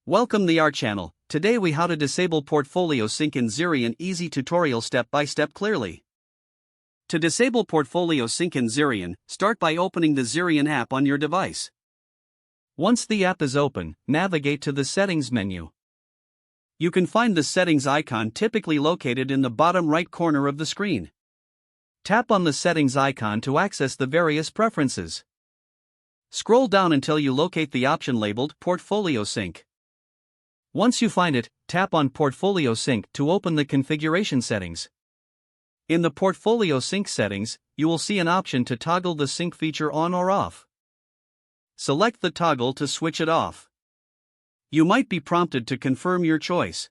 Welcome to our channel. Today we how to disable portfolio sync in Zerion. Easy tutorial step by step clearly. To disable portfolio sync in Zerion, start by opening the Zerion app on your device. Once the app is open, navigate to the settings menu. You can find the settings icon typically located in the bottom right corner of the screen. Tap on the settings icon to access the various preferences. Scroll down until you locate the option labeled Portfolio Sync. Once you find it, tap on Portfolio Sync to open the configuration settings. In the Portfolio Sync settings, you will see an option to toggle the sync feature on or off. Select the toggle to switch it off. You might be prompted to confirm your choice.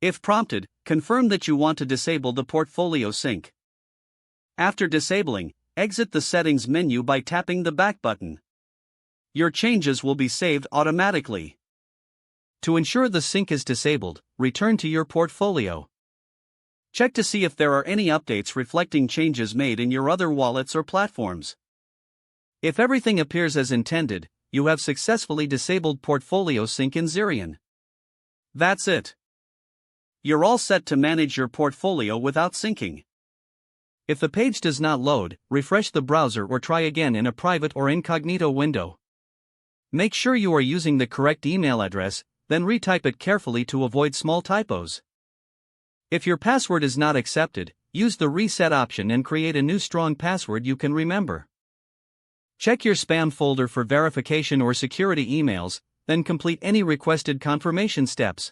If prompted, confirm that you want to disable the portfolio sync. After disabling, exit the settings menu by tapping the back button. Your changes will be saved automatically. To ensure the sync is disabled, return to your portfolio. Check to see if there are any updates reflecting changes made in your other wallets or platforms. If everything appears as intended, you have successfully disabled portfolio sync in Zerion. That's it. You're all set to manage your portfolio without syncing. If the page does not load, refresh the browser or try again in a private or incognito window. Make sure you are using the correct email address, then retype it carefully to avoid small typos. If your password is not accepted, use the reset option and create a new strong password you can remember. Check your spam folder for verification or security emails, then complete any requested confirmation steps.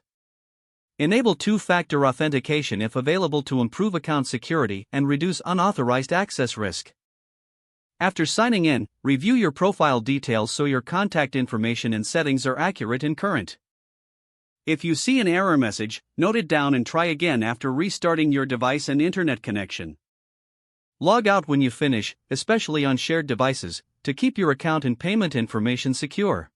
Enable two-factor authentication if available to improve account security and reduce unauthorized access risk. After signing in, review your profile details so your contact information and settings are accurate and current. If you see an error message, note it down and try again after restarting your device and internet connection. Log out when you finish, especially on shared devices, to keep your account and payment information secure.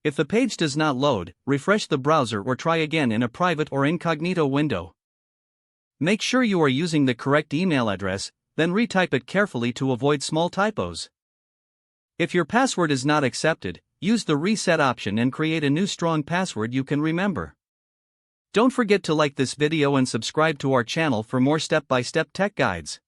If the page does not load, refresh the browser or try again in a private or incognito window. Make sure you are using the correct email address, then retype it carefully to avoid small typos. If your password is not accepted, use the reset option and create a new strong password you can remember. Don't forget to like this video and subscribe to our channel for more step-by-step tech guides.